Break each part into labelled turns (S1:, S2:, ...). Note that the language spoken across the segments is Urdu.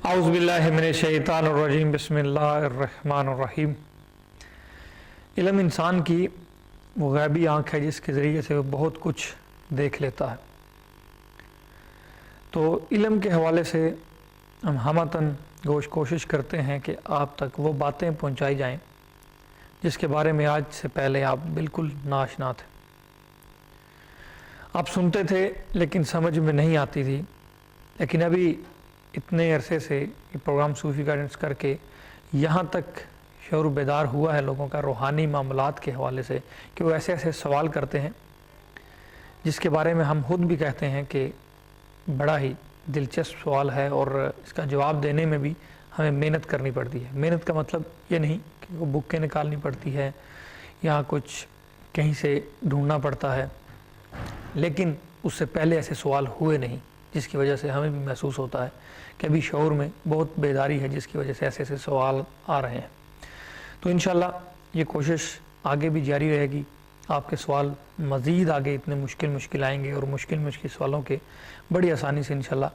S1: اعوذ باللہ من الشیطان الرجیم بسم اللہ الرحمن الرحیم۔ علم انسان کی وہ غیبی آنکھ ہے جس کے ذریعے سے وہ بہت کچھ دیکھ لیتا ہے۔ تو علم کے حوالے سے ہم ہمتاً کوشش کرتے ہیں کہ آپ تک وہ باتیں پہنچائی جائیں جس کے بارے میں آج سے پہلے آپ بالکل ناآشنا تھے۔ آپ سنتے تھے لیکن سمجھ میں نہیں آتی تھی، لیکن ابھی اتنے عرصے سے یہ پروگرام صوفی گائیڈنس کر کے یہاں تک شعور بیدار ہوا ہے لوگوں کا روحانی معاملات کے حوالے سے کہ وہ ایسے ایسے سوال کرتے ہیں جس کے بارے میں ہم خود بھی کہتے ہیں کہ بڑا ہی دلچسپ سوال ہے، اور اس کا جواب دینے میں بھی ہمیں محنت کرنی پڑتی ہے۔ محنت کا مطلب یہ نہیں کہ وہ بکیں نکالنی پڑتی ہے یا کچھ کہیں سے ڈھونڈنا پڑتا ہے، لیکن اس سے پہلے ایسے سوال ہوئے نہیں، جس کی وجہ سے ہمیں بھی محسوس ہوتا ہے کہ ابھی شعور میں بہت بیداری ہے جس کی وجہ سے ایسے ایسے سوال آ رہے ہیں۔ تو انشاءاللہ یہ کوشش آگے بھی جاری رہے گی۔ آپ کے سوال مزید آگے اتنے مشکل آئیں گے، اور مشکل سوالوں کے بڑی آسانی سے انشاءاللہ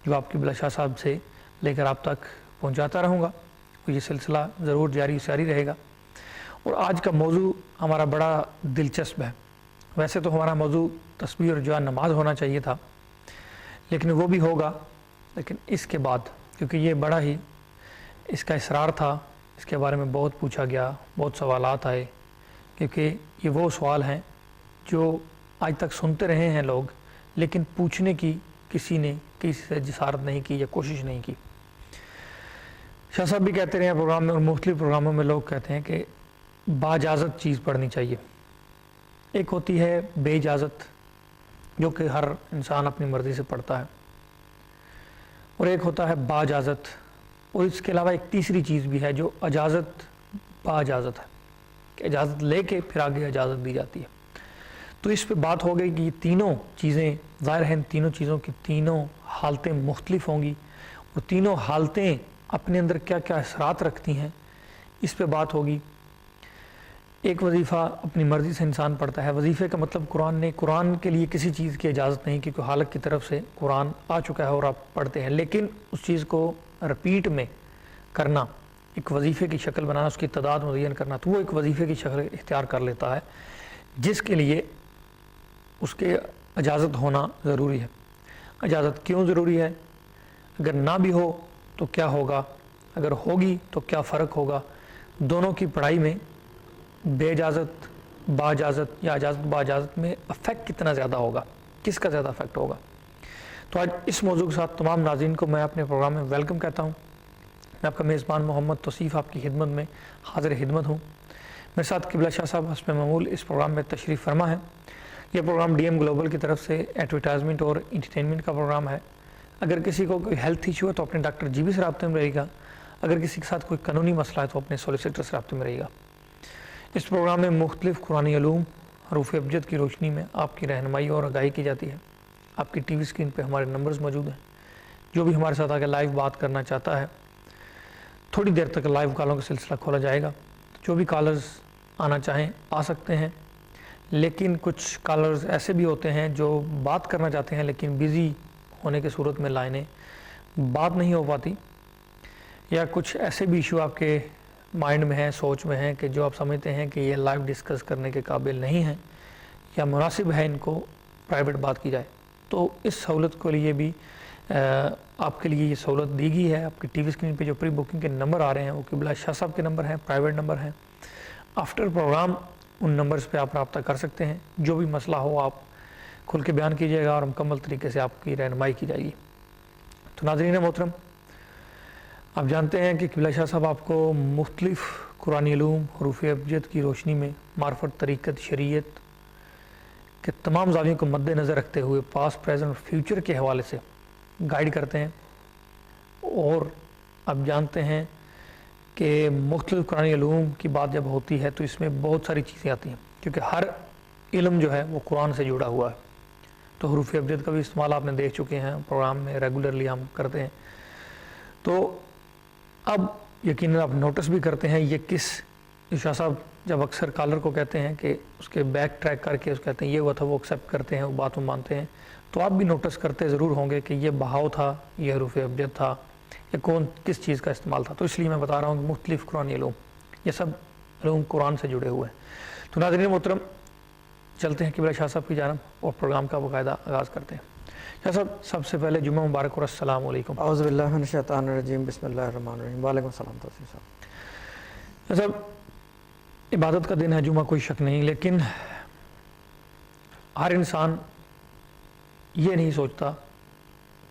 S1: جو آپ کی بلا شاہ صاحب سے لے کر آپ تک پہنچاتا رہوں گا، یہ سلسلہ ضرور جاری رہے گا۔ اور آج کا موضوع ہمارا بڑا دلچسپ ہے۔ ویسے تو ہمارا موضوع تسبیح اور جو نماز ہونا چاہیے تھا، لیکن وہ بھی ہوگا، لیکن اس کے بعد، کیونکہ یہ بڑا ہی اس کا اصرار تھا، اس کے بارے میں بہت پوچھا گیا، بہت سوالات آئے، کیونکہ یہ وہ سوال ہیں جو آج تک سنتے رہے ہیں لوگ، لیکن پوچھنے کی کسی نے کسی سے جسارت نہیں کی یا کوشش نہیں کی۔ شاہ صاحب بھی کہتے رہے ہیں پروگرام میں، اور مختلف پروگراموں میں لوگ کہتے ہیں کہ باجازت چیز پڑھنی چاہیے۔ ایک ہوتی ہے بے اجازت، جو کہ ہر انسان اپنی مرضی سے پڑھتا ہے، اور ایک ہوتا ہے باجازت، اور اس کے علاوہ ایک تیسری چیز بھی ہے جو اجازت باجازت ہے، کہ اجازت لے کے پھر آگے اجازت دی جاتی ہے۔ تو اس پہ بات ہو گئی کہ یہ تینوں چیزیں ظاہر ہیں، تینوں چیزوں کی تینوں حالتیں مختلف ہوں گی، اور تینوں حالتیں اپنے اندر کیا کیا اثرات رکھتی ہیں، اس پہ بات ہوگی۔ ایک وظیفہ اپنی مرضی سے انسان پڑھتا ہے، وظیفے کا مطلب قرآن کے لیے کسی چیز کی اجازت نہیں، کیونکہ خالق کی طرف سے قرآن آ چکا ہے اور آپ پڑھتے ہیں، لیکن اس چیز کو رپیٹ میں کرنا، ایک وظیفے کی شکل بنانا، اس کی تعداد متعین کرنا، تو وہ ایک وظیفے کی شکل اختیار کر لیتا ہے، جس کے لیے اس کے اجازت ہونا ضروری ہے۔ اجازت کیوں ضروری ہے؟ اگر نہ بھی ہو تو کیا ہوگا؟ اگر ہوگی تو کیا فرق ہوگا؟ دونوں کی پڑھائی میں بے اجازت باجازت یا اجازت باجازت میں افیکٹ کتنا زیادہ ہوگا، کس کا زیادہ افیکٹ ہوگا؟ تو آج اس موضوع کے ساتھ تمام ناظرین کو میں اپنے پروگرام میں ویلکم کہتا ہوں۔ میں آپ کا میزبان محمد توصیف آپ کی خدمت میں حاضر خدمت ہوں۔ میرے ساتھ قبلہ شاہ صاحب حسب معمول اس پروگرام میں تشریف فرما ہے۔ یہ پروگرام ڈی ایم گلوبل کی طرف سے ایڈورٹائزمنٹ اور انٹرٹینمنٹ کا پروگرام ہے۔ اگر کسی کو کوئی ہیلتھ ایشو ہے تو اپنے ڈاکٹر جی بی سے رابطے میں رہے گا، اگر کسی کے ساتھ کوئی قانونی مسئلہ ہے تو اپنے سولیسیٹر سے رابطے میں رہے گا۔ اس پروگرام میں مختلف قرآنی علوم حروف ابجد کی روشنی میں آپ کی رہنمائی اور آگاہی کی جاتی ہے۔ آپ کی ٹی وی اسکرین پہ ہمارے نمبرز موجود ہیں، جو بھی ہمارے ساتھ آگے لائیو بات کرنا چاہتا ہے، تھوڑی دیر تک لائیو کالوں کا سلسلہ کھولا جائے گا۔ جو بھی کالرز آنا چاہیں آ سکتے ہیں، لیکن کچھ کالرز ایسے بھی ہوتے ہیں جو بات کرنا چاہتے ہیں لیکن بیزی ہونے کے صورت میں لائنیں بات نہیں ہو پاتی، یا کچھ ایسے بھی ایشو آپ کے مائنڈ میں ہیں، سوچ میں ہیں، کہ جو آپ سمجھتے ہیں کہ یہ لائیو ڈسکس کرنے کے قابل نہیں ہیں یا مناسب ہے ان کو پرائیویٹ بات کی جائے، تو اس سہولت کے لیے بھی آپ کے لیے یہ سہولت دی گئی ہے۔ آپ کی ٹی وی اسکرین پہ جو پری بکنگ کے نمبر آ رہے ہیں وہ قبلہ شاہ صاحب کے نمبر ہیں، پرائیویٹ نمبر ہیں۔ آفٹر پروگرام ان نمبرز پہ آپ رابطہ کر سکتے ہیں، جو بھی مسئلہ ہو آپ کھل کے بیان کیجیے گا اور مکمل طریقے سے آپ کی رہنمائی کی جائے گی۔ تو ناظرین محترم، آپ جانتے ہیں کہ قبلہ شاہ صاحب آپ کو مختلف قرآنی علوم حروف ابجد کی روشنی میں معرفت، طریقت، شریعت کے تمام زاویوں کو مد نظر رکھتے ہوئے پاسٹ، پریزنٹ اور فیوچر کے حوالے سے گائیڈ کرتے ہیں۔ اور آپ جانتے ہیں کہ مختلف قرآنی علوم کی بات جب ہوتی ہے تو اس میں بہت ساری چیزیں آتی ہیں، کیونکہ ہر علم جو ہے وہ قرآن سے جڑا ہوا ہے۔ تو حروف ابجد کا بھی استعمال آپ نے دیکھ چکے ہیں، پروگرام میں ریگولرلی ہم کرتے ہیں۔ تو اب یقیناً آپ نوٹس بھی کرتے ہیں یہ کس شاہ صاحب جب اکثر کالر کو کہتے ہیں کہ اس کے بیک ٹریک کر کے اس کہتے ہیں یہ ہوا تھا، وہ ایکسیپٹ کرتے ہیں، وہ بات وہ مانتے ہیں، تو آپ بھی نوٹس کرتے ضرور ہوں گے کہ یہ بہاؤ تھا، یہ حروف ابجد تھا، کہ کون کس چیز کا استعمال تھا. تو اس لیے میں بتا رہا ہوں کہ مختلف قرآنی علوم یہ سب علوم قرآن سے جڑے ہوئے ہیں. تو ناظرین محترم چلتے ہیں قبلہ شاہ صاحب کی جانب اور پروگرام کا باقاعدہ آغاز کرتے ہیں. شاہ صاحب سب سے پہلے جمعہ مبارک اور السلام علیکم.
S2: اعوذ باللہ من الشیطان الرجیم بسم اللہ الرحمن الرحیم. وعلیکم السلام توسیع صاحب.
S1: شاہ صاحب عبادت کا دن ہے جمعہ، کوئی شک نہیں، لیکن ہر انسان یہ نہیں سوچتا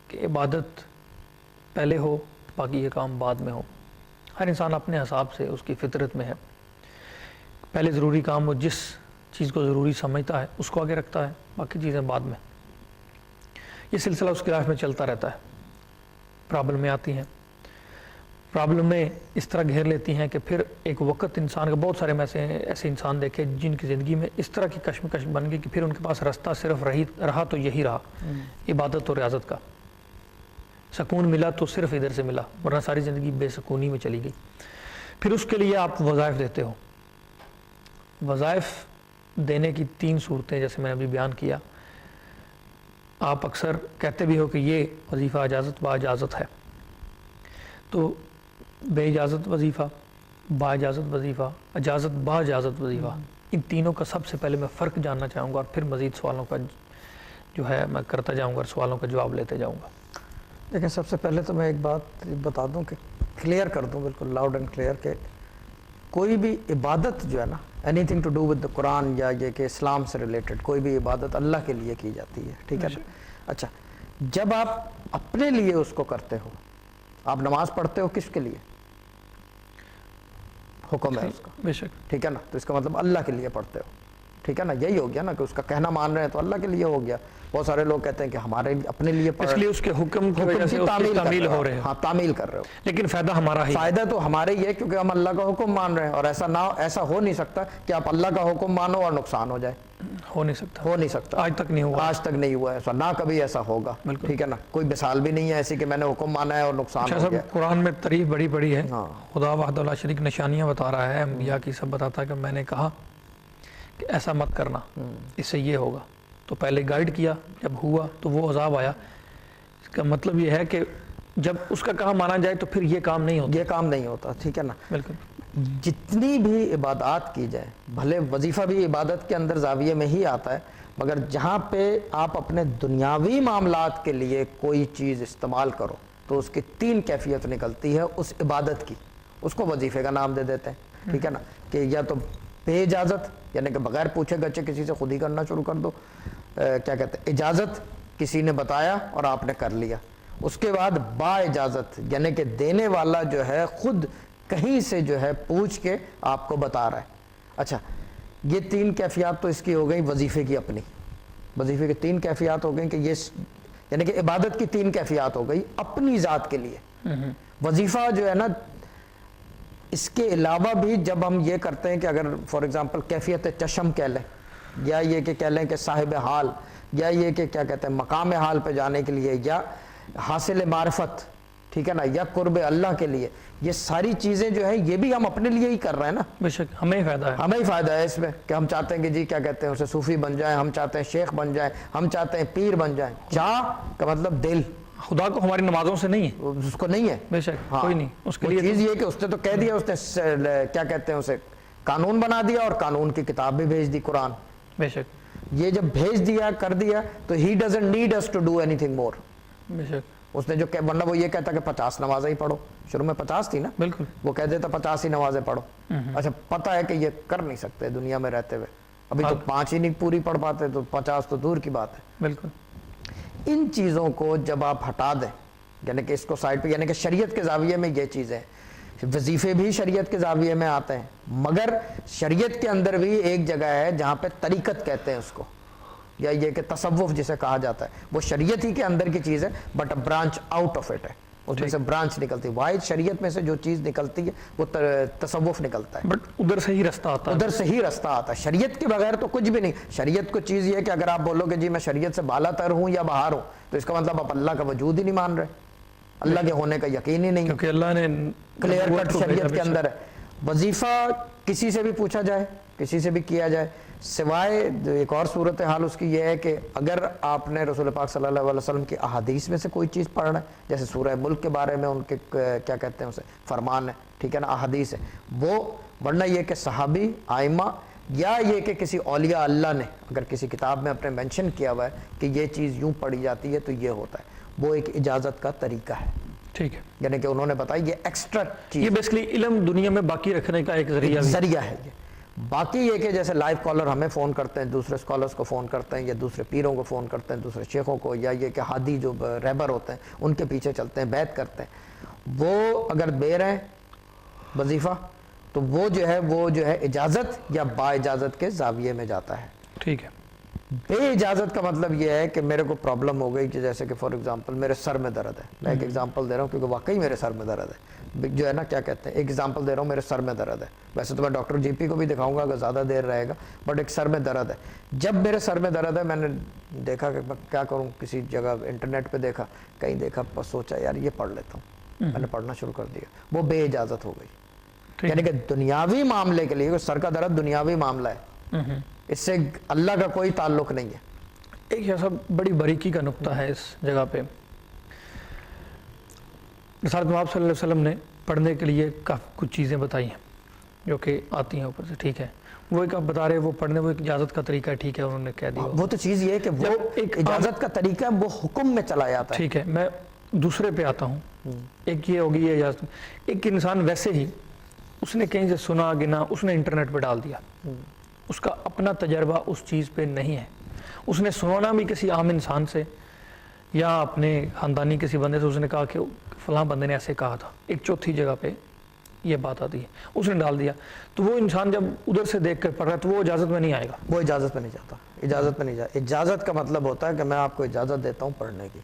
S1: کہ عبادت پہلے ہو باقی یہ کام بعد میں ہو. ہر انسان اپنے حساب سے اس کی فطرت میں ہے، پہلے ضروری کام وہ جس چیز کو ضروری سمجھتا ہے اس کو آگے رکھتا ہے، باقی چیزیں بعد میں. یہ سلسلہ اس کی لائف میں چلتا رہتا ہے. پرابلمیں آتی ہیں، پرابلمیں اس طرح گھیر لیتی ہیں کہ پھر ایک وقت انسان کا بہت سارے ایسے انسان دیکھے جن کی زندگی میں اس طرح کی کشمکش بن گئی کہ پھر ان کے پاس رستہ صرف رہا تو یہی رہا، عبادت اور ریاضت کا. سکون ملا تو صرف ادھر سے ملا، ورنہ ساری زندگی بے سکونی میں چلی گئی. پھر اس کے لیے آپ وظائف دیتے ہو. وظائف دینے کی 3 صورتیں جیسے میں نے ابھی بیان کیا. آپ اکثر کہتے بھی ہو کہ یہ وظیفہ اجازت با اجازت ہے. تو بے اجازت وظیفہ، با اجازت وظیفہ، اجازت با اجازت وظیفہ، ان تینوں کا سب سے پہلے میں فرق جاننا چاہوں گا اور پھر مزید سوالوں کا جو ہے میں کرتا جاؤں گا اور سوالوں کا جواب لیتے جاؤں گا.
S2: لیکن سب سے پہلے تو میں ایک بات بتا دوں کہ کلیئر کر دوں بالکل لاؤڈ اینڈ کلیئر کہ کوئی بھی عبادت جو ہے نا any thing to do with the قرآن یا یہ کہ اسلام سے ریلیٹڈ کوئی بھی عبادت اللہ کے لیے کی جاتی ہے. ٹھیک ہے نا. اچھا جب آپ اپنے لیے اس کو کرتے ہو، آپ نماز پڑھتے ہو کس کے لیے؟ حکم ہے اس کا.
S1: بے شک.
S2: ٹھیک ہے نا. تو اس کا مطلب اللہ کے لیے پڑھتے ہو. ٹھیک ہے نا. یہی ہو گیا نا کہ اس کا کہنا مان رہے ہیں تو اللہ کے لیے ہو گیا. بہت سارے لوگ کہتے ہیں کہ ہمارے اپنے لیے پڑھ
S1: اس لیے اس کے حکم کی وجہ سے تعمیل ہو رہے ہیں.
S2: ہاں تعمیل کر رہے ہو،
S1: لیکن فائدہ ہمارا ہی.
S2: فائدہ تو ہمارے ہی ہے کیونکہ ہم اللہ کا حکم مان رہے ہیں. اور ایسا ہو نہیں سکتا کہ آپ اللہ کا حکم مانو اور نقصان ہو جائے.
S1: ہو نہیں سکتا.
S2: ہو نہیں سکتا.
S1: آج تک نہیں ہوا.
S2: آج تک نہیں ہوا ایسا، نہ کبھی ایسا ہوگا. ٹھیک ہے نا. کوئی مثال بھی نہیں ہے ایسی کہ میں نے حکم مانا ہے اور نقصان ہو گیا.
S1: قرآن میں تعریف بڑی بڑی ہے. خدا وحدہ لا شریک نشانیاں بتا رہا ہے، انبیاء کی سب بتاتا ہے کہ میں نے کہا کہ ایسا مت کرنا، اس سے یہ ہوگا. تو پہلے گائیڈ کیا، جب ہوا تو وہ عذاب آیا. اس کا مطلب یہ ہے کہ جب اس کا کام مانا جائے تو پھر یہ کام نہیں ہوتا.
S2: یہ کام نہیں ہوتا. ٹھیک ہے نا.
S1: بالکل.
S2: جتنی بھی عبادات کی جائے، بھلے وظیفہ بھی عبادت کے اندر زاویے میں ہی آتا ہے، مگر جہاں پہ آپ اپنے دنیاوی معاملات کے لیے کوئی چیز استعمال کرو تو اس کی 3 کیفیت نکلتی ہے اس عبادت کی. اس کو وظیفے کا نام دے دیتے ہیں. ٹھیک ہے نا. کہ یا تو بے اجازت یعنی کہ بغیر پوچھے گچھے کسی سے خود ہی کرنا شروع کر دو. کیا کہتے ہیں اجازت، کسی نے بتایا اور آپ نے کر لیا. اس کے بعد با اجازت یعنی کہ دینے والا جو ہے خود کہیں سے جو ہے پوچھ کے آپ کو بتا رہا ہے. اچھا یہ 3 کیفیات تو اس کی ہو گئی وظیفے کی اپنی. وظیفے کی 3 کیفیات ہو گئی کہ یہ یعنی کہ عبادت کی 3 کیفیات ہو گئی اپنی ذات کے لیے. وظیفہ جو ہے نا اس کے علاوہ بھی جب ہم یہ کرتے ہیں کہ اگر فار ایگزامپل کیفیت چشم کہہ لیں یا یہ کہ کہہ لیں کہ صاحب حال یا یہ کہ کیا کہتے ہیں مقام حال پہ جانے کے لیے یا حاصل معرفت، ٹھیک ہے نا، یا قرب اللہ کے لیے، یہ ساری چیزیں جو ہیں یہ بھی ہم اپنے لیے ہی کر رہے ہیں نا.
S1: بے شک ہمیں ہی فائدہ ہے.
S2: ہمیں ہی فائدہ ہے اس میں کہ ہم چاہتے ہیں کہ جی کیا کہتے ہیں اسے صوفی بن جائیں، ہم چاہتے ہیں شیخ بن جائیں، ہم چاہتے ہیں پیر بن جائیں. چاہ کا مطلب دل.
S1: خدا کو ہماری نمازوں سے نہیں ہے،
S2: اس کو نہیں ہے.
S1: بے شک کوئی نہیں. اس کے
S2: لیے
S1: لیے
S2: چیز یہ کہ اس نے تو کہہ دیا، اس نے کیا کہتے ہیں اسے قانون بنا دیا اور قانون کی کتاب بھی بھیج دی قرآن.
S1: بے شک
S2: یہ جب بھیج دیا کر دیا تو he doesn't need us to do anything more.
S1: بے شک
S2: اس نے جو ورنہ وہ یہ کہتا کہ 50 نمازیں ہی پڑھو. شروع میں 50 تھی نا.
S1: بالکل.
S2: وہ کہہ دیتا 50 ہی نمازیں پڑھو. اچھا پتہ ہے کہ یہ کر نہیں سکتے دنیا میں رہتے ہوئے. ابھی تو 5 ہی نہیں پوری پڑھ پاتے تو 50 تو دور کی بات ہے.
S1: بالکل.
S2: ان چیزوں کو جب آپ ہٹا دیں یعنی کہ اس کو سائڈ پہ یعنی کہ شریعت کے زاویے میں یہ چیزیں وظیفے بھی شریعت کے زاویے میں آتے ہیں، مگر شریعت کے اندر بھی ایک جگہ ہے جہاں پہ طریقت کہتے ہیں اس کو، یا یہ کہ تصوف جسے کہا جاتا ہے. وہ شریعت ہی کے اندر کی چیز ہے but a branch out of it ہے. اس میں سے برانچ نکلتی ہے. واحد شریعت میں سے جو چیز نکلتی ہے وہ تصوف نکلتا ہے.
S1: بٹ ادھر سے ہی رستہ آتا ہے.
S2: ادھر سے ہی رستہ آتا ہے. شریعت کے بغیر تو کچھ بھی نہیں. شریعت کو چیز یہ ہے کہ اگر آپ بولو کہ جی میں شریعت سے بالا تر ہوں یا باہر ہوں تو اس کا مطلب آپ اللہ کا وجود ہی نہیں مان رہے، اللہ کے ہونے کا یقین ہی نہیں،
S1: کیونکہ اللہ نے
S2: کلیئر کٹ شریعت کے اندر ہے. وظیفہ کسی سے بھی پوچھا جائے، کسی سے بھی کیا جائے، سوائے ایک اور صورتحال اس کی یہ ہے کہ اگر آپ نے رسول پاک صلی اللہ علیہ وسلم کی احادیث میں سے کوئی چیز پڑھنا ہے، جیسے سورہ ملک کے بارے میں ان کے کیا کہتے ہیں اسے فرمان ہے، ٹھیک ہے نا، احادیث ہے وہ، ورنہ یہ کہ صحابی آئمہ یا یہ کہ کسی اولیاء اللہ نے اگر کسی کتاب میں اپنے مینشن کیا ہوا ہے کہ یہ چیز یوں پڑھی جاتی ہے تو یہ ہوتا ہے، وہ ایک اجازت کا طریقہ ہے،
S1: ٹھیک ہے،
S2: یعنی کہ انہوں نے بتایا یہ ایکسٹرا چیز،
S1: یہ بیسکلی علم دنیا میں باقی رکھنے کا ایک ذریعہ بھی
S2: ذریعہ ہے یہ۔ باقی یہ کہ جیسے لائیو کالر ہمیں فون کرتے ہیں، دوسرے اسکالرس کو فون کرتے ہیں، یا دوسرے پیروں کو فون کرتے ہیں، دوسرے شیخوں کو، یا یہ کہ ہادی جو رہبر ہوتے ہیں ان کے پیچھے چلتے ہیں، بیعت کرتے ہیں، وہ اگر دے رہے ہیں وظیفہ تو وہ جو ہے اجازت یا با اجازت کے زاویے میں جاتا ہے۔
S1: ٹھیک ہے،
S2: بے اجازت کا مطلب یہ ہے کہ میرے کو پرابلم ہو گئی کہ جیسے کہ فار ایگزامپل میرے سر میں درد ہے، میں ایک ایگزامپل دے رہا ہوں کیونکہ واقعی میرے سر میں درد ہے، جو ہے نا کیا کہتے ہیں، ایک ایگزامپل دے رہا ہوں، میرے سر میں درد ہے، ویسے تو میں ڈاکٹر جی پی کو بھی دکھاؤں گا اگر زیادہ دیر رہے گا، بٹ ایک سر میں درد ہے۔ جب میرے سر میں درد ہے میں نے دیکھا کہ میں کیا کروں، کسی جگہ انٹرنیٹ پہ دیکھا، کہیں دیکھا، بس سوچا یار یہ پڑھ لیتا ہوں، میں نے پڑھنا شروع کر دیا، وہ بے اجازت ہو گئی، یعنی کہ دنیاوی معاملے کے لیے سر کا درد دنیاوی معاملہ ہے، اس سے اللہ کا کوئی تعلق نہیں ہے۔
S1: ایک ایسا بڑی باریکی کا نقطہ ہے اس جگہ پہ، رسالت محمد صلی اللہ علیہ وسلم نے پڑھنے کے لیے کافی کچھ چیزیں بتائی ہیں جو کہ آتی ہیں اوپر سے، ٹھیک ہے، وہ ایک آپ بتا رہے ہیں وہ پڑھنے، وہ ایک اجازت کا طریقہ ہے، ٹھیک ہے، انہوں نے کہہ دیا،
S2: وہ تو چیز یہ ہے کہ وہ ایک اجازت کا طریقہ ہے، وہ حکم میں چلا جاتا ہے۔
S1: ٹھیک ہے، میں دوسرے پہ آتا ہوں، ایک یہ ہوگی یہ اجازت، ایک انسان ویسے ہی اس نے کہیں سے سنا گنا، اس نے انٹرنیٹ پہ ڈال دیا، اس کا اپنا تجربہ اس چیز پہ نہیں ہے، اس نے سنا بھی کسی عام انسان سے یا اپنے خاندانی کسی بندے سے، اس نے کہا کہ فلاں بندے نے ایسے کہا تھا، ایک چوتھی جگہ پہ یہ بات آتی ہے، اس نے ڈال دیا، تو وہ انسان جب ادھر سے دیکھ کر پڑھ رہا ہے تو وہ اجازت میں نہیں آئے گا،
S2: وہ اجازت میں نہیں جاتا، اجازت میں نہیں جاتا۔ اجازت کا مطلب ہوتا ہے کہ میں آپ کو اجازت دیتا ہوں پڑھنے کی،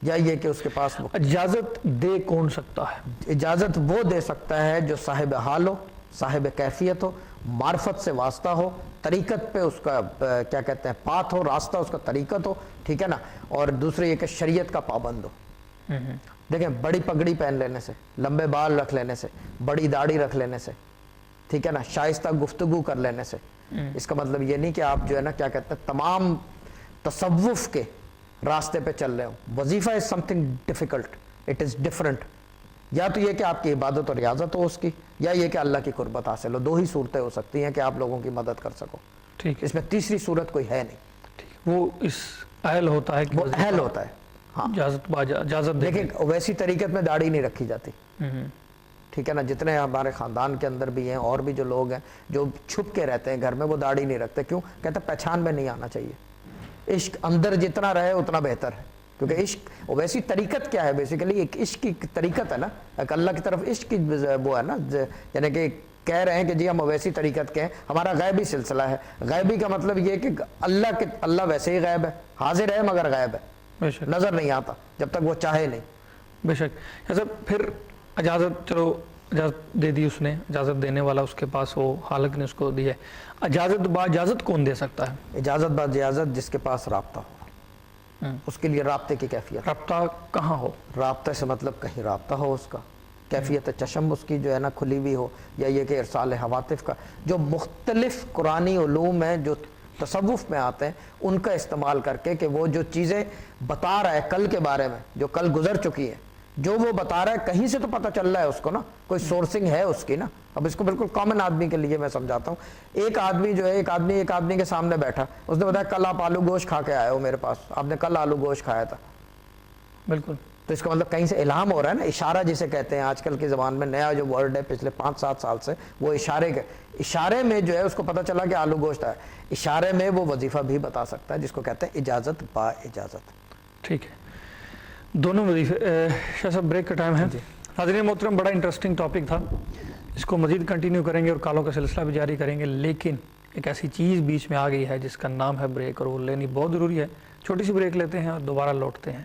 S2: یا یہ کہ اس کے پاس
S1: اجازت دے کون سکتا ہے؟
S2: اجازت وہ دے سکتا ہے جو صاحب حال ہو، صاحب کیفیت ہو، معرفت سے واسطہ ہو، طریقت پہ اس کا کیا کہتے ہیں پاتھ ہو، راستہ اس کا طریقت ہو، ٹھیک ہے نا، اور دوسرے یہ کہ شریعت کا پابند ہو۔ دیکھیں بڑی پگڑی پہن لینے سے، لمبے بال رکھ لینے سے، بڑی داڑھی رکھ لینے سے، ٹھیک ہے نا، شائستہ گفتگو کر لینے سے، اس کا مطلب یہ نہیں کہ آپ جو ہے نا کیا کہتے ہیں تمام تصوف کے راستے پہ چل رہے ہو۔ وظیفہ is something difficult, it is different، یا تو یہ کہ آپ کی عبادت اور ریاضت ہو اس کی، یا یہ کہ اللہ کی قربت حاصل ہو، دو ہی صورتیں ہو سکتی ہیں کہ آپ لوگوں کی مدد کر سکو،
S1: ٹھیک ہے،
S2: اس میں تیسری صورت کوئی ہے نہیں،
S1: ٹھیک، وہ اس اہل ہوتا ہے کہ
S2: وہ اہل ہوتا ہے۔ ہاں
S1: اجازت دے،
S2: لیکن ویسی طریقت میں داڑھی نہیں رکھی جاتی، ٹھیک ہے نا، جتنے ہمارے خاندان کے اندر بھی ہیں اور بھی جو لوگ ہیں جو چھپ کے رہتے ہیں گھر میں، وہ داڑھی نہیں رکھتے، کیوں؟ کہتے ہیں پہچان میں نہیں آنا چاہیے، عشق اندر جتنا رہے اتنا بہتر ہے، کیونکہ عشق ویسی طریقت کیا ہے، بیسیکلی ایک عشق کی طریقت ہے نا، ایک اللہ کی طرف عشق کی وہ ہے نا، یعنی کہ کہہ رہے ہیں کہ جی ہم ویسی طریقت کے ہیں، ہمارا غیبی سلسلہ ہے۔ غیبی کا مطلب یہ کہ اللہ ویسے ہی غیب ہے، حاضر ہے مگر غیب ہے، نظر نہیں آتا جب تک وہ چاہے نہیں۔
S1: بے شک، ایسا پھر اجازت، چلو اجازت دے دی اس نے، اجازت دینے والا اس کے پاس وہ خالق نے اس کو دی ہے، اجازت با اجازت کون دے سکتا ہے؟
S2: اجازت با اجازت جس کے پاس رابطہ ہو، اس کے لیے رابطے کی کیفیت،
S1: رابطہ کہاں ہو؟
S2: رابطے سے مطلب کہیں رابطہ ہو، اس کا کیفیت چشم اس کی جو ہے نا کھلی ہوئی ہو، یا یہ کہ ارسال حواتف کا، جو مختلف قرآنی علوم ہیں جو تصوف میں آتے ہیں ان کا استعمال کر کے، کہ وہ جو چیزیں بتا رہا ہے کل کے بارے میں، جو کل گزر چکی ہیں، جو وہ بتا رہا ہے کہیں سے تو پتہ چل رہا ہے اس کو نا، کوئی سورسنگ ہے اس کی نا۔ اب اس کو بالکل کامن آدمی کے لیے میں سمجھاتا ہوں، ایک آدمی جو ہے ایک آدمی کے سامنے بیٹھا، اس نے بتایا کل آپ آلو گوشت کھا کے آئے ہو میرے پاس، آپ نے کل آلو گوشت کھایا تھا،
S1: بالکل،
S2: تو اس کا مطلب کہیں سے الہام ہو رہا ہے نا، اشارہ جسے کہتے ہیں آج کل کی زبان میں نیا جو ورڈ ہے پچھلے 5-7 سال سے، وہ اشارے میں جو ہے اس کو پتہ چلا کہ آلو گوشت ہے، اشارے میں وہ وظیفہ بھی بتا سکتا ہے جس کو کہتے ہیں اجازت با اجازت۔
S1: ٹھیک ہے، دونوں وظیفے، شاہ صاحب بریک کا ٹائم ہے، حاضرین محترم بڑا انٹرسٹنگ ٹاپک تھا، اس کو مزید کنٹینیو کریں گے اور کالوں کا سلسلہ بھی جاری کریں گے، لیکن ایک ایسی چیز بیچ میں آ گئی ہے جس کا نام ہے بریک، اور وہ لینی بہت ضروری ہے۔ چھوٹی سی بریک لیتے ہیں اور دوبارہ لوٹتے ہیں۔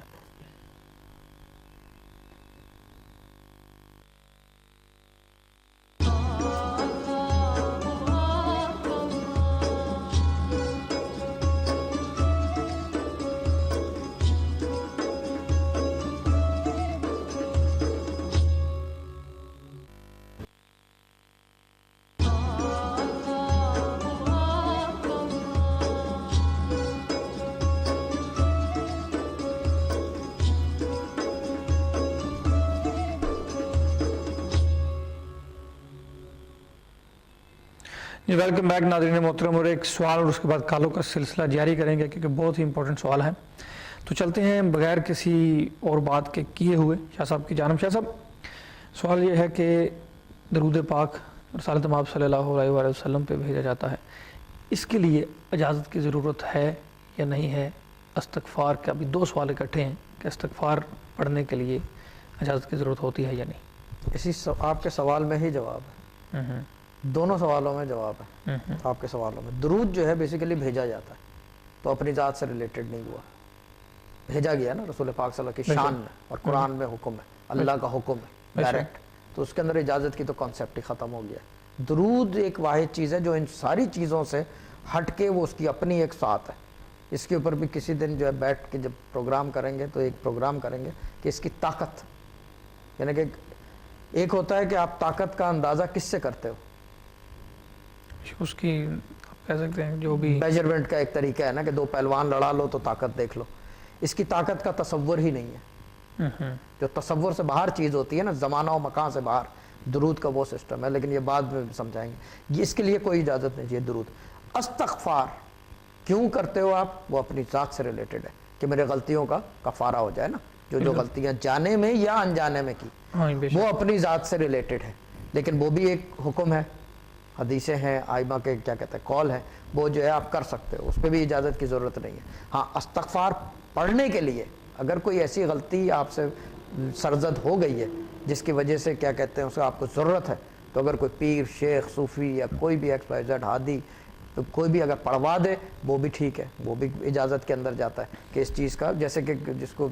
S1: جی ویلکم بیک ناظرین محترم، اور ایک سوال اور اس کے بعد کالوں کا سلسلہ جاری کریں گے کیونکہ بہت ہی امپورٹنٹ سوال ہے. تو چلتے ہیں بغیر کسی اور بات کے کیے ہوئے شاہ صاحب کی جانب. شاہ صاحب سوال یہ ہے کہ درود پاک رسالت مآب صلی اللہ علیہ وآلہ وسلم پہ بھیجا جاتا ہے، اس کے لیے اجازت کی ضرورت ہے یا نہیں ہے؟ استغفار کا بھی دو سوال اکٹھے ہیں کہ استغفار پڑھنے کے لیے اجازت کی ضرورت ہوتی ہے یا نہیں.
S2: اسی آپ کے سوال میں ہی جواب ہے، دونوں سوالوں میں جواب ہے. آپ کے سوالوں میں درود جو ہے بیسیکلی بھیجا جاتا ہے، تو اپنی ذات سے ریلیٹڈ نہیں ہوا، بھیجا گیا نا رسول پاک صلی اللہ علیہ وسلم کی شان میں، اور قرآن میں حکم ہے، اللہ کا حکم ہے ڈائریکٹ، تو اس کے اندر اجازت کی تو کانسیپٹ ہی ختم ہو گیا ہے. درود ایک واحد چیز ہے جو ان ساری چیزوں سے ہٹ کے وہ اس کی اپنی ایک ساتھ ہے. اس کے اوپر بھی کسی دن جو ہے بیٹھ کے جب پروگرام کریں گے تو ایک پروگرام کریں گے کہ اس کی طاقت، یعنی کہ ایک ہوتا ہے کہ آپ طاقت کا اندازہ کس سے کرتے ہو،
S1: اس کی آپ کہہ سکتے ہیں جو بھی
S2: میجرمنٹ کا ایک طریقہ ہے نا کہ دو پہلوان لڑا لو تو طاقت دیکھ لو. اس کی طاقت کا تصور ہی نہیں ہے، جو تصور سے باہر چیز ہوتی ہے نا، زمانہ و مکان سے باہر، درود کا وہ سسٹم ہے، لیکن یہ بعد میں سمجھائیں گے. اس کے لیے کوئی اجازت نہیں ہے. درود استغفار کیوں کرتے ہو آپ؟ وہ اپنی ذات سے ریلیٹڈ ہے کہ میرے غلطیوں کا کفارہ ہو جائے نا، جو غلطیاں جانے میں یا انجانے میں کی وہ اپنی ذات سے ریلیٹڈ ہے. لیکن وہ بھی ایک حکم ہے، حدیثیں ہیں، آئمہ کے کیا کہتے ہیں قول ہے، وہ جو ہے آپ کر سکتے ہو، اس پہ بھی اجازت کی ضرورت نہیں ہے. ہاں استغفار پڑھنے کے لیے اگر کوئی ایسی غلطی آپ سے سرزد ہو گئی ہے جس کی وجہ سے کیا کہتے ہیں اس کا آپ کو ضرورت ہے، تو اگر کوئی پیر، شیخ، صوفی یا کوئی بھی ایکس وائی زیڈ ہادی تو کوئی بھی اگر پڑھوا دے وہ بھی ٹھیک ہے، وہ بھی اجازت کے اندر جاتا ہے کہ اس چیز کا، جیسے کہ جس کو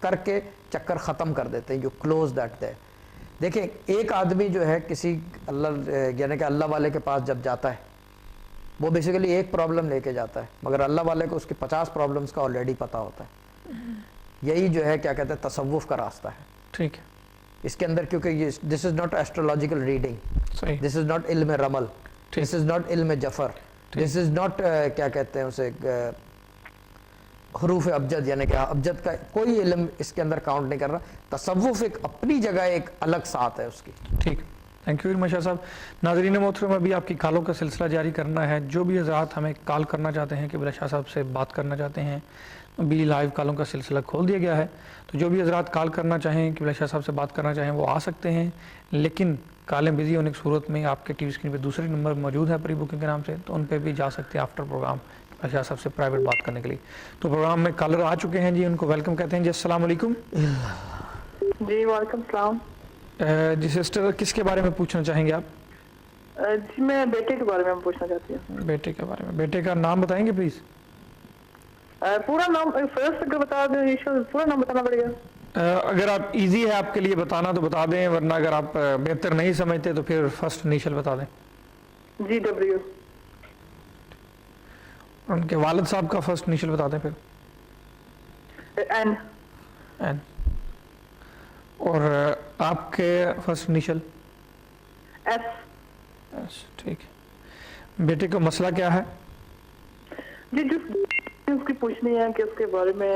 S2: کر کے چکر ختم کر دیتے ہیں، یو کلوز دیٹ دے. دیکھیں ایک آدمی جو ہے کسی اللہ یعنی کہ اللہ والے کے پاس جب جاتا ہے وہ بیسیکلی ایک پرابلم لے کے جاتا ہے، مگر اللہ والے کو اس کی 50 پرابلمس کا آلریڈی پتہ ہوتا ہے. یہی جو ہے کیا کہتے ہیں تصوف کا راستہ ہے.
S1: ٹھیک ہے
S2: اس کے اندر کیونکہ یہ this is not astrological reading, this is not علم رمل، دس از ناٹ علم جفر، دس از ناٹ کیا کہتے ہیں اسے حروف ابجد، یعنی کہ ابجد کا کوئی علم اس کے اندر کاؤنٹ نہیں کر رہا. تصوف ایک اپنی جگہ ایک الگ ساتھ ہے اس کی.
S1: ٹھیک، تھینک یو ویری مچ شاہ صاحب. ناظرین محترم ابھی آپ کی کالوں کا سلسلہ جاری کرنا ہے. جو بھی حضرات ہمیں کال کرنا چاہتے ہیں کہ بلا شاہ صاحب سے بات کرنا چاہتے ہیں، ابھی لائیو کالوں کا سلسلہ کھول دیا گیا ہے، تو جو بھی حضرات کال کرنا چاہیں کہ بلا شاہ صاحب سے بات کرنا چاہیں وہ آ سکتے ہیں. لیکن کالیں بزی ہونے کی صورت میں آپ کے ٹی وی اسکرین پہ دوسرے نمبر موجود ہے پری بکنگ کے نام سے، تو ان پہ بھی جا سکتے ہیں آفٹر پروگرام شاہ صاحب سے پرائیویٹ بات کرنے کے لیے. تو پروگرام میں کالر آ چکے ہیں جی، ان کو ویلکم کہتے ہیں جی. السلام علیکم.
S3: جی وعلیکم السلام.
S1: جی سسٹر کس کے بارے میں پوچھنا چاہیں گے آپ؟
S3: جی میں بیٹے کے بارے میں پوچھنا چاہتی ہوں.
S1: بیٹے کے بارے میں، بیٹے کا نام بتائیں گے پلیز؟
S3: پورا نام فرسٹ اگر بتا دیں، پورا نام بتانا پڑے گا؟
S1: اگر آپ ایزی ہے آپ کے لیے بتانا تو بتا دیں، ورنہ اگر آپ بہتر نہیں سمجھتے تو پھر فرسٹ انیشل بتا دیں.
S3: جی ڈبلیو.
S1: ان کے والد صاحب کا فرسٹ انیشل بتا دیں پھر.
S3: این.
S1: این. اور آپ کے فرسٹ انیشل؟
S3: ایس.
S1: ٹھیک ہے. بیٹے کا مسئلہ کیا ہے؟
S3: جی اس کی پوچھنی ہے کہ اس کے بارے میں،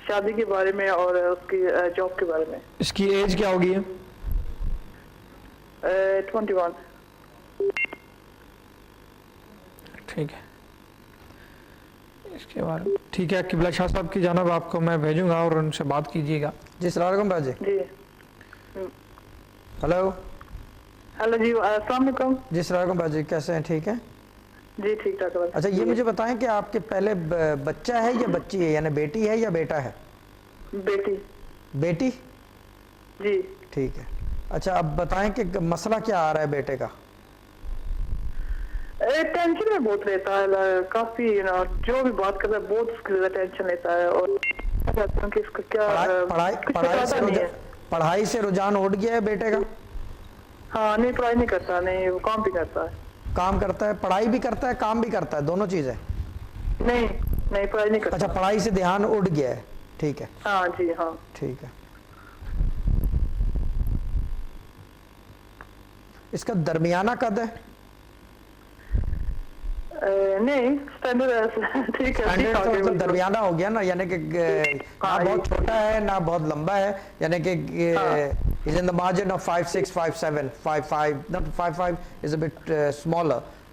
S3: شادی کے بارے میں اور اس کی جاب کے بارے میں.
S1: اس کی ایج کیا ہوگی؟
S3: 21.
S1: ٹھیک ہے. اس کے بارے میں ٹھیک ہے. قبلہ شاہ صاحب کی جانب آپ کو میں بھیجوں گا اور ان سے بات کیجیے گا.
S2: جی السلام علیکم باجی.
S3: جی
S2: ہلو.
S3: ہلو جی السلام علیکم.
S2: جی السلام علیکم باجی، کیسے ہیں؟ ٹھیک ہے
S3: جی ٹھیک ٹھاک.
S2: اچھا یہ مجھے بتائیں کہ آپ کے پہلے بچہ ہے یا بچی ہے، یعنی بیٹی ہے یا بیٹا ہے؟
S3: بیٹی.
S2: بیٹی؟
S3: جی
S2: ٹھیک ہے. اچھا اب بتائیں کہ مسئلہ کیا آ رہا ہے بیٹے کا؟
S3: ٹینشن میں بہت لیتا ہے کافی، جو بھی بات کرتا ہے بہت اس کی زیادہ ٹینشن لیتا ہے، اور اس کا کیا
S2: پڑھائی سے رجحان اٹھ گیا ہے بیٹے کا؟
S3: ہاں نہیں پڑھائی نہیں کرتا، نہیں وہ کام بھی کرتا ہے.
S2: کام کرتا ہے، پڑھائی بھی کرتا ہے، کام بھی کرتا ہے، دونوں چیزیں؟
S3: نہیں پڑھائی نہیں کرتا.
S2: اچھا پڑھائی سے دھیان اٹھ گیا ہے. ٹھیک ہے.
S3: ہاں جی ہاں
S2: ٹھیک ہے. اس کا درمیانہ قد ہے؟
S3: نہیں اسٹینڈرڈ ٹھیک ہے.
S2: درمیانہ ہو گیا نا، یعنی کہ نہ بہت چھوٹا ہے نہ بہت لمبا ہے، یعنی کہ is in the margin of 5 6 5 7 5 5, not 5 5 is a bit smaller,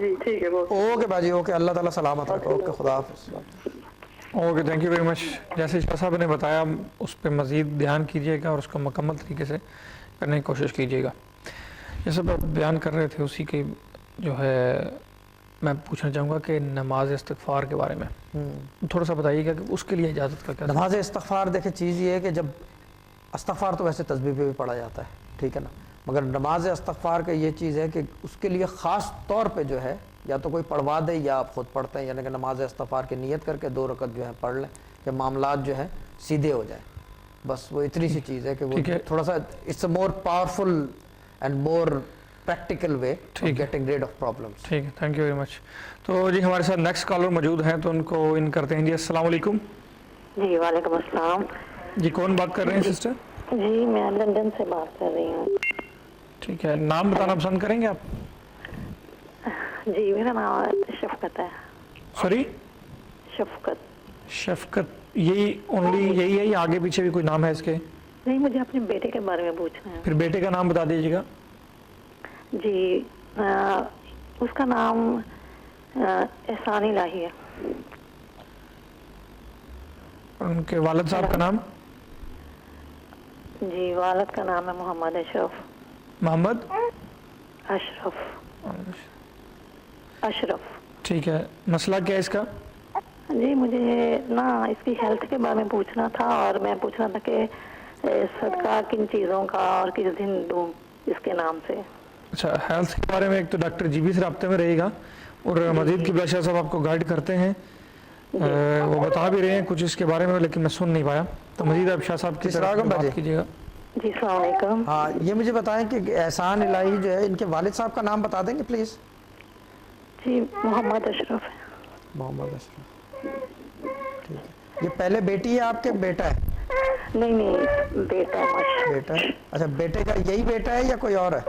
S3: جی ٹھیک ہے بہت
S2: اوکے باجی اوکے, اللہ تعالیٰ سلامت رکھو. اوکے خدا حافظ.
S1: Okay thank you very much. جیسے شاہ صاحب نے بتایا اس پہ مزید دھیان کیجیے گا اور اس کو مکمل طریقے سے کرنے کی کوشش کیجیے گا. یہ سب آپ بیان کر رہے تھے اسی کے جو ہے میں پوچھنا چاہوں گا کہ نماز استغفار کے بارے میں تھوڑا سا بتائیے گا کہ اس کے لیے اجازت کا کیا؟
S2: نماز استغفار دیکھیں چیز یہ ہے کہ جب استغفار تو ویسے تسبیح پہ بھی پڑھا جاتا ہے, ٹھیک ہے نا, مگر نماز استغفار کا یہ چیز ہے کہ اس کے لیے خاص طور پہ جو ہے یا تو کوئی پڑھوا دے یا آپ خود پڑھتے ہیں, یعنی کہ نماز استغفار کی نیت کر کے 2 رکعت جو ہے پڑھ لیں کہ معاملات جو ہیں سیدھے ہو جائیں. بس وہ اتنی سی چیز ہے کہ وہ تھوڑا سا it's a more powerful and more practical way of getting rid of problems.
S1: ٹھیک ہے, تھینک یو ویری مچ. تو جی ہمارے ساتھ نیکسٹ کالر موجود ہیں تو ان کو ان کرتے ہیں. جی السلام علیکم.
S4: جی وعلیکم السلام.
S1: جی کون بات کر رہے ہیں سسٹر؟
S4: جی میں لندن سے بات کر رہی ہوں.
S1: ٹھیک ہے, نام بتانا پسند کریں گے آپ؟
S4: جی میرا نام شفقت ہے.
S1: سوری
S4: شفقت.
S1: شفقت, یہی اونلی یہی ہے یا آگے پیچھے بھی کوئی نام ہے اس کے؟
S4: نہیں مجھے اپنے بیٹے کے بارے میں پوچھنا ہے.
S1: پھر بیٹے کا نام بتا دیجیے گا.
S4: جی اس کا نام احسان الہی ہے.
S1: ان کے والد صاحب کا نام؟
S4: جی والد کا نام ہے محمد اشرف.
S1: محمد
S4: اشرف.
S1: ٹھیک ہے, مسئلہ کیا ہے اس کا؟
S4: جی مجھے نا اس کی ہیلتھ کے بارے میں پوچھنا تھا اور میں پوچھنا تھا کہ صدقہ کن چیزوں کا اور کس دن دوں اس کے نام سے.
S1: اچھا, ہیلتھ کے بارے میں ایک تو ڈاکٹر جی بی سے رابطے میں رہے گا اور مزید کی بادشاہ صاحب آپ کو گائیڈ کرتے ہیں, وہ بتا بھی رہے ہیں کچھ اس کے بارے میں لیکن میں سن نہیں پایا, تو مزید آپ شاہ صاحب کی طرف بات کیجیے گا.
S4: جی السلام علیکم.
S2: ہاں یہ مجھے بتائیں کہ احسان الہی جو ہے ان کے والد صاحب کا نام بتا دیں گے پلیز؟
S4: جی محمد اشرف ہے.
S2: محمد اشرف, ٹھیک ہے. یہ پہلے بیٹی ہے آپ کے بیٹا ہے؟
S4: نہیں بیٹا ہے.
S2: بیٹا ہے, اچھا بیٹے کا یہی بیٹا ہے یا کوئی اور ہے؟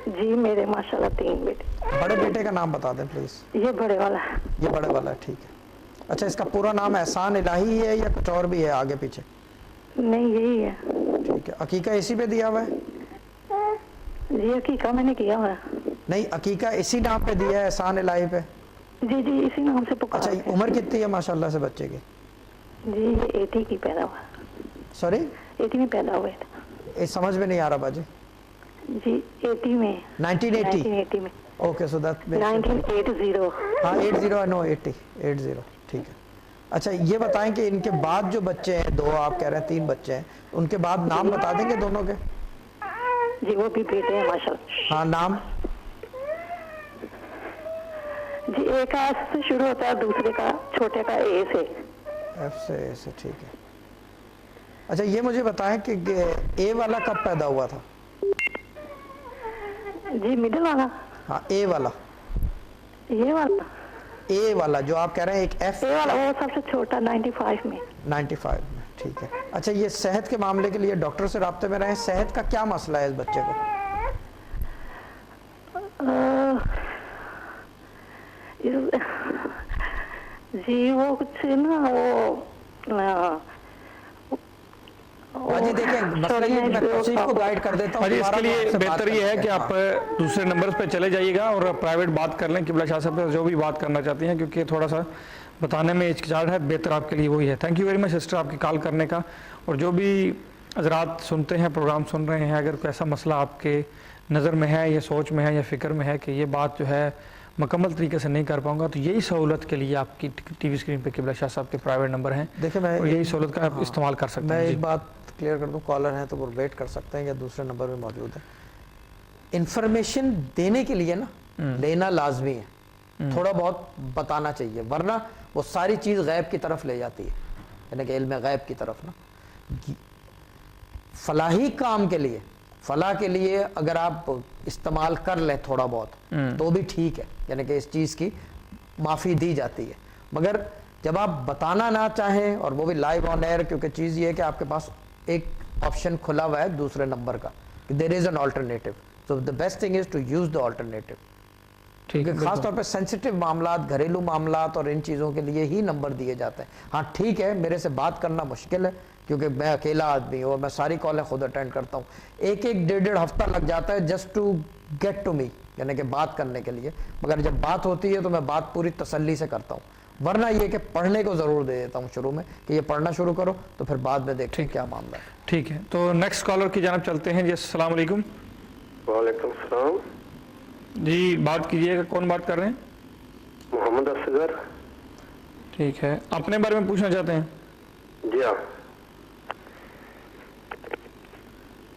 S4: جی میرے ماشاءاللہ 3 بیٹے.
S2: بڑے بیٹے کا نام بتا دیں پلیز.
S4: یہ بڑے والا ہے.
S2: یہ بڑے والا ہے, ٹھیک ہے. اچھا اس کا پورا نام احسان الہی ہے یا کچھ اور بھی ہے آگے پیچھے؟
S4: نہیں یہی ہے.
S2: ٹھیک ہے. عقیقہ اسی پہ دیا ہوا ہے؟
S4: جی عقیقہ میں نے کیا ہوا ہے.
S2: نہیں عقیقہ اسی نام پہ دیا ہے احسان الہی پہ؟
S4: جی جی اسی نام سے پکارتے ہیں.
S2: اچھا عمر کتنی ہے ماشاءاللہ سے بچے کی؟
S4: جی یہ 80 کی پیدا ہوا.
S2: سوری
S4: 80 میں پیدا ہوئے تھے.
S2: سمجھ میں نہیں آ رہا باجی.
S4: جی 80 میں.
S2: 1980
S4: میں.
S2: Okay so that
S4: 1980.
S2: ہاں 80 نو 80 ٹھیک ہے. اچھا یہ بتائیں کہ ان کے بعد جو بچے ہیں 2 آپ کہہ رہے ہیں 3 بچے ہیں, ان کے بعد نام بتا دیں گے دونوں کے؟
S4: جی وہ بھی بیٹے ہیں ماشاءاللہ.
S2: ہاں نام؟
S4: جی ایک کا ایس سے شروع ہوتا ہے, دوسرے کا چھوٹے کا اے سے.
S2: ایف سے اے سے, ٹھیک ہے. اچھا یہ مجھے بتائیں کہ اے والا کب پیدا ہوا تھا؟
S4: جی مڈل والا.
S2: ہاں اے والا.
S4: یہ والا
S2: اے والا جو آپ کہہ رہے ہیں ایک ایف.
S4: اے والا وہ سب سے چھوٹا 95 میں.
S2: 95 میں, ٹھیک ہے. اچھا یہ صحت کے معاملے کے لیے ڈاکٹر سے رابطے میں رہے, صحت کا کیا مسئلہ ہے اس بچے کو؟
S4: جی وہ کچھ نا وہ
S2: جی دیکھیں مسئلہ یہ میں توصیف کو گائیڈ کر دیتا ہوں.
S1: اس کے لیے بہتر یہ ہے کہ آپ دوسرے نمبرز پہ چلے جائیے گا اور پرائیویٹ بات کر لیں قبلہ شاہ صاحب سے جو بھی بات کرنا چاہتی ہیں, کیونکہ تھوڑا سا بتانے میں ہچکچاہٹ ہے, بہتر آپ کے لیے وہی ہے. Thank you very much sister آپ کی کال کرنے کا. اور جو بھی حضرات سنتے ہیں پروگرام سن رہے ہیں, اگر کوئی ایسا مسئلہ آپ کے نظر میں ہے یا سوچ میں ہے یا فکر میں ہے کہ یہ بات جو ہے مکمل طریقے سے نہیں کر پاؤں گا, تو یہی سہولت کے لیے آپ کی ٹی وی اسکرین پہ قبلہ شاہ صاحب کے پرائیویٹ نمبر ہیں,
S2: دیکھیں میں
S1: یہی سہولت کا آپ استعمال کر سکتے ہیں.
S2: میں ایک بات کلیئر کر دوں, کالر ہیں تو وہ ویٹ کر سکتے ہیں یا دوسرے نمبر بھی موجود ہے. انفارمیشن دینے کے لیے نا لینا لازمی ہے, تھوڑا بہت بتانا چاہیے, ورنہ وہ ساری چیز غیب کی طرف لے جاتی ہے, یعنی کہ علم غیب کی طرف نا. فلاحی کام کے لیے, فلاح کے لیے اگر آپ استعمال کر لیں تھوڑا بہت تو بھی ٹھیک ہے, یعنی کہ اس چیز کی معافی دی جاتی ہے. مگر جب آپ بتانا نہ چاہیں, اور وہ بھی لائیو آن ایئر, کیونکہ چیز یہ ہے کہ آپ کے پاس ایک آپشن کھلا ہوا ہے دوسرے نمبر کا, there is an alternative, so the best thing is to use the alternative. خاص طور پہ سینسٹیو معاملات, گھریلو معاملات اور ان چیزوں کے لیے ہی نمبر دیے جاتے ہیں. ہاں ٹھیک ہے میرے سے بات کرنا مشکل ہے کیونکہ میں اکیلا آدمی ہوں اور میں ساری کالیں خود اٹینڈ کرتا ہوں, 1-1 ڈیڑھ ہفتہ لگ جاتا ہے just to get to me. یعنی کہ بات کرنے کے لیے، مگر جب بات ہوتی ہے تو میں بات پوری تسلی سے کرتا ہوں، ورنہ یہ کہ پڑھنے کو ضرور دے دیتا ہوں شروع میں کہ یہ پڑھنا شروع کرو، تو پھر بعد میں دیکھیں کیا معاملہ ہے۔
S1: ٹھیک ہے، تو نیکسٹ کالر کی جانب چلتے ہیں جی۔ السلام علیکم۔
S5: وعلیکم السلام
S1: جی بات کیجیے گا، کون بات کر رہے ہیں؟
S5: محمد اصغر۔
S1: ٹھیک ہے، اپنے بارے میں پوچھنا چاہتے ہیں؟
S5: جی ہاں۔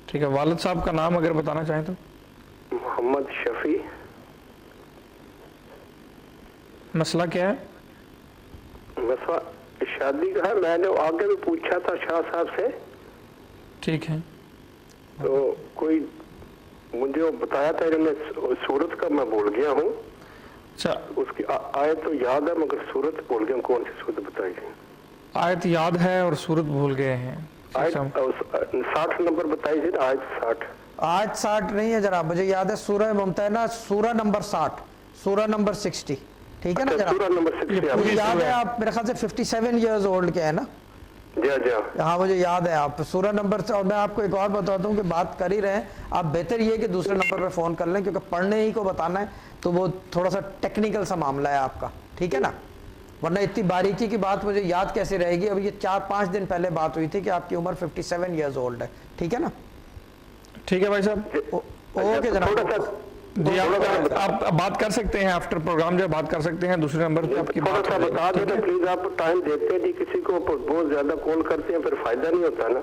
S1: ٹھیک ہے، والد صاحب کا نام اگر بتانا چاہیں تو؟
S5: محمد شفیع۔
S1: مسئلہ کیا ہے؟
S5: مسئلہ شادی کا ہے، میں نے آگے بھی پوچھا تھا شاہ صاحب سے،
S1: ٹھیک ہے،
S5: تو کوئی مجھے وہ بتایا تھا، میں سورت کا میں بھول گیا ہوں،
S1: اچھا
S5: اس کی آیت تو یاد ہے مگر سورت بھول گیا ہوں، کون سی سورت بتائی تھی؟
S1: آیت یاد ہے اور صورت بھول گئے ہیں؟
S5: آیت 60 نمبر بتائی تھی نا، آیت 60۔
S2: آج 60 نہیں ہے جناب، مجھے یاد ہے سورہ ممتحنہ سورہ نمبر 60، سورہ نمبر 60، ٹھیک ہے نا جناب؟
S5: سورہ نمبر 60
S2: مجھے یاد ہے، آپ میرے خیال سے 57 ایئرز اولڈ کے ہیں نا؟
S5: جی ہاں جی ہاں۔
S2: ہاں مجھے یاد ہے، آپ سورہ نمبر سے، اور میں آپ کو ایک اور بتاتا ہوں کہ بات کر ہی رہے ہیں آپ، بہتر یہ کہ دوسرے نمبر پہ فون کر لیں، کیونکہ پڑھنے ہی کو بتانا ہے تو وہ تھوڑا سا ٹیکنیکل سا معاملہ ہے آپ کا، ٹھیک ہے نا؟ ورنہ اتنی باریکی کی بات مجھے یاد کیسے رہے گی؟ اب یہ 4-5 دن پہلے بات ہوئی تھی کہ آپ کی عمر 57 ایئرز اولڈ ہے، ٹھیک ہے نا؟
S1: ٹھیک ہے بھائی صاحب،
S2: اوکے جناب،
S1: جی آپ بات کر سکتے ہیں آفٹر پروگرام، جو بات کر سکتے ہیں دوسرے نمبر پہ آپ کی
S5: تھوڑا
S1: بات
S5: سا
S1: ہو جائے
S5: بتا
S1: گی، ٹھیک
S5: دینا
S1: ہے؟
S5: پلیز، آپ ٹائم دیتے نہیں کسی کو، بہت زیادہ کال کرتے ہیں پھر فائدہ نہیں ہوتا نا۔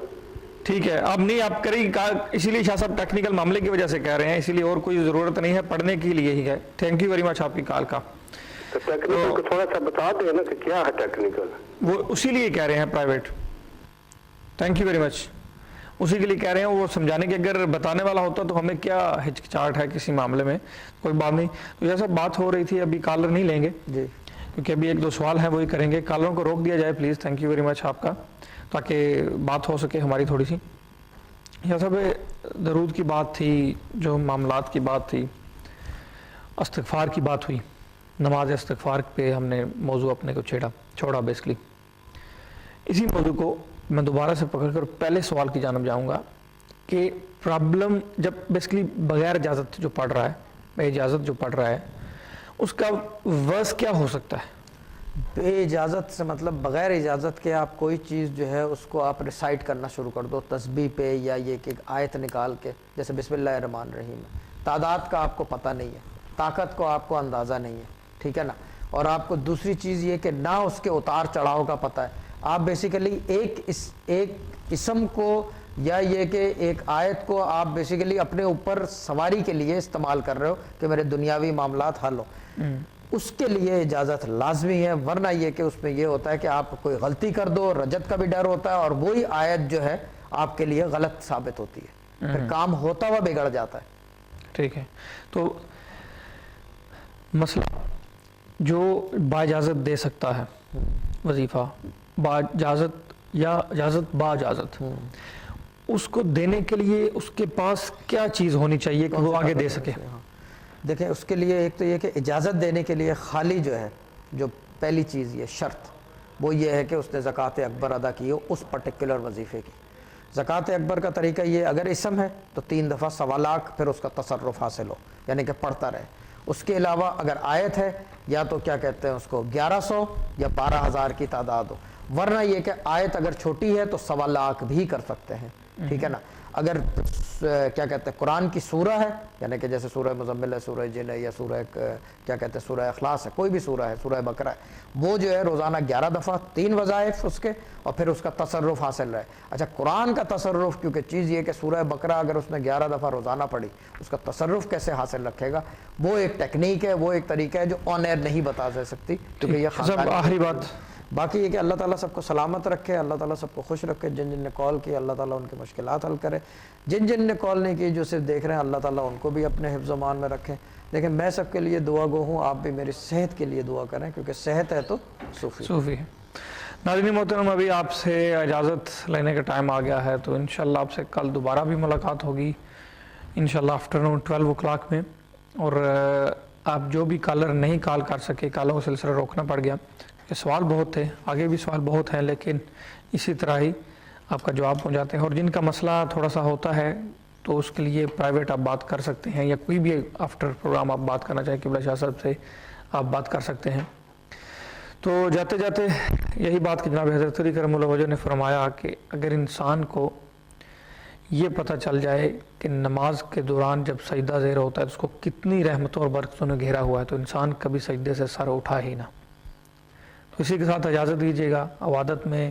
S1: ٹھیک ہے، اب نہیں آپ کریں، اسی لیے شاہ صاحب ٹیکنیکل معاملے کی وجہ سے کہہ رہے ہیں، اسی لیے اور کوئی ضرورت نہیں ہے، پڑھنے کے لیے ہی ہے۔ تھینک یو ویری مچ آپ کی کال کا۔
S5: تو ٹیکنیکل کو تھوڑا سا بتا دیں نا کہ کیا ہے ٹیکنیکل۔
S1: وہ اسی لیے کہہ رہے ہیں private. Thank you very much, اسی کے لیے کہہ رہے ہیں، وہ سمجھانے کے اگر بتانے والا ہوتا تو ہمیں کیا ہچکچاہٹ ہے کسی معاملے میں، کوئی بات نہیں۔ تو جیسا بات ہو رہی تھی، ابھی کالر نہیں لیں گے
S2: جی
S1: کیونکہ ابھی 1-2 سوال ہیں وہی کریں گے، کالروں کو روک دیا جائے please, thank you very much آپ کا، تاکہ بات ہو سکے ہماری تھوڑی سی۔ یہ سب درود کی بات تھی، جو معاملات کی بات تھی، استغفار کی بات ہوئی، نماز استغفار پہ ہم نے موضوع اپنے کو چھوڑا بیسکلی۔ اسی موضوع کو میں دوبارہ سے پکڑ کر پہلے سوال کی جانب جاؤں گا کہ پرابلم جب بیسکلی بغیر اجازت جو پڑھ رہا ہے، بے اجازت جو پڑھ رہا ہے، اس کا ورس کیا ہو سکتا ہے؟
S2: بے اجازت سے مطلب بغیر اجازت کے آپ کوئی چیز جو ہے اس کو آپ ریسائٹ کرنا شروع کر دو تسبیح پہ، یا یہ کہ آیت نکال کے، جیسے بسم اللہ الرحمن الرحیم، تعداد کا آپ کو پتہ نہیں ہے، طاقت کو آپ کو اندازہ نہیں ہے، ٹھیک ہے نا؟ اور آپ کو دوسری چیز یہ کہ نہ اس کے اتار چڑھاؤ کا پتہ ہے، آپ بیسیکلی ایک اسم کو یا یہ کہ ایک آیت کو آپ بیسیکلی اپنے اوپر سواری کے لیے استعمال کر رہے ہو کہ میرے دنیاوی معاملات حل ہو، اس کے لیے اجازت لازمی ہے، ورنہ یہ کہ اس میں یہ ہوتا ہے کہ آپ کوئی غلطی کر دو، رجت کا بھی ڈر ہوتا ہے، اور وہی آیت جو ہے آپ کے لیے غلط ثابت ہوتی ہے، پھر کام ہوتا ہوا بگڑ جاتا ہے۔
S1: ٹھیک ہے، تو مسئلہ جو باجازت دے سکتا ہے وظیفہ، باجازت یا اجازت باجازت، اس کو دینے کے لیے اس کے پاس کیا چیز ہونی چاہیے کہ وہ آگے دے سکے؟
S2: دیکھیں اس کے لیے ایک تو یہ کہ اجازت دینے کے لیے خالی جو ہے، جو پہلی چیز یہ شرط وہ یہ ہے کہ اس نے زکوٰۃ اکبر ادا کی ہو اس پرٹیکولر وظیفے کی۔ زکوٰۃ اکبر کا طریقہ یہ، اگر اسم ہے تو 3 دفعہ 1.25 لاکھ پھر اس کا تصرف حاصل ہو، یعنی کہ پڑھتا رہے۔ اس کے علاوہ اگر آیت ہے یا تو کیا کہتے ہیں اس کو 1100 یا 12,000 کی تعداد ہو، ورنہ یہ کہ آیت اگر چھوٹی ہے تو 1.25 لاکھ بھی کر سکتے ہیں، ٹھیک ہے نا؟ اگر کیا کہتے ہیں قرآن کی سورہ ہے، یعنی کہ جیسے سورہ مزمل ہے، سورہ جن ہے، یا سورہ کیا کہتے ہیں سورہ اخلاص ہے، کوئی بھی سورہ ہے، سورہ بقرہ ہے، وہ جو ہے روزانہ 11 دفعہ 3 وظائف اس کے، اور پھر اس کا تصرف حاصل رہے۔ اچھا قرآن کا تصرف، کیونکہ چیز یہ کہ سورہ بقرہ اگر اس نے 11 دفعہ روزانہ پڑھی، اس کا تصرف کیسے حاصل رکھے گا، وہ ایک ٹیکنیک ہے، وہ ایک طریقہ ہے جو آن ایئر نہیں بتا جا سکتی، کیونکہ یہ خاندانی۔
S1: آخری بات،
S2: باقی یہ کہ اللہ تعالیٰ سب کو سلامت رکھے، اللہ تعالیٰ سب کو خوش رکھے، جن جن نے کال کی اللہ تعالیٰ ان کی مشکلات حل کرے، جن جن نے کال نہیں کی جو صرف دیکھ رہے ہیں اللہ تعالیٰ ان کو بھی اپنے حفظ و امان میں رکھیں۔ لیکن میں سب کے لیے دعا گو ہوں، آپ بھی میری صحت کے لیے دعا کریں، کیونکہ صحت ہے تو صوفی ہے۔
S1: ناظرین محترم، ابھی آپ سے اجازت لینے کا ٹائم آ گیا ہے، تو انشاءاللہ آپ سے کل دوبارہ بھی ملاقات ہوگی انشاءاللہ آفٹرنون 12 o'clock میں، اور آپ جو بھی کالر نہیں کال کر سکے، کالوں کا سلسلہ روکنا پڑ گیا، کہ سوال بہت تھے، آگے بھی سوال بہت ہیں، لیکن اسی طرح ہی آپ کا جواب ہو جاتے ہیں، اور جن کا مسئلہ تھوڑا سا ہوتا ہے تو اس کے لیے پرائیویٹ آپ بات کر سکتے ہیں، یا کوئی بھی آفٹر پروگرام آپ بات کرنا چاہیں قبلہ شاہ صاحب سے آپ بات کر سکتے ہیں۔ تو جاتے جاتے یہی بات کہ جناب حضرت علی کرم اللہ وجہ نے فرمایا کہ اگر انسان کو یہ پتہ چل جائے کہ نماز کے دوران جب سجدہ زیر ہوتا ہے تو اس کو کتنی رحمتوں اور برکتوں نے گھیرا ہوا ہے، تو انسان کبھی سجدے سے سر اٹھا ہی نہ۔ تو اسی کے ساتھ اجازت دیجیے گا، عبادت میں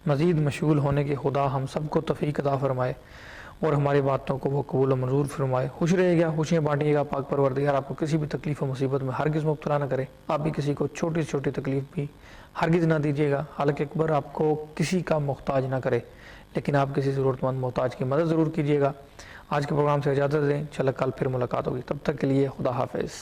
S1: مزید مشغول ہونے کے خدا ہم سب کو توفیق عطا فرمائے اور ہماری باتوں کو وہ قبول و منظور فرمائے۔ خوش رہے گا، خوشیاں بانٹیے گا، پاک پروردگار آپ کو کسی بھی تکلیف و مصیبت میں ہرگز مبتلا نہ کرے، آپ بھی کسی کو چھوٹی سے چھوٹی تکلیف بھی ہرگز نہ دیجیے گا، حالانکہ اکبر آپ کو کسی کا محتاج نہ کرے، لیکن آپ کسی ضرورت مند محتاج کی مدد ضرور کیجیے گا۔ آج کے پروگرام سے اجازت دیں، انشاءاللہ کل پھر ملاقات ہوگی، تب تک کے لیے خدا حافظ۔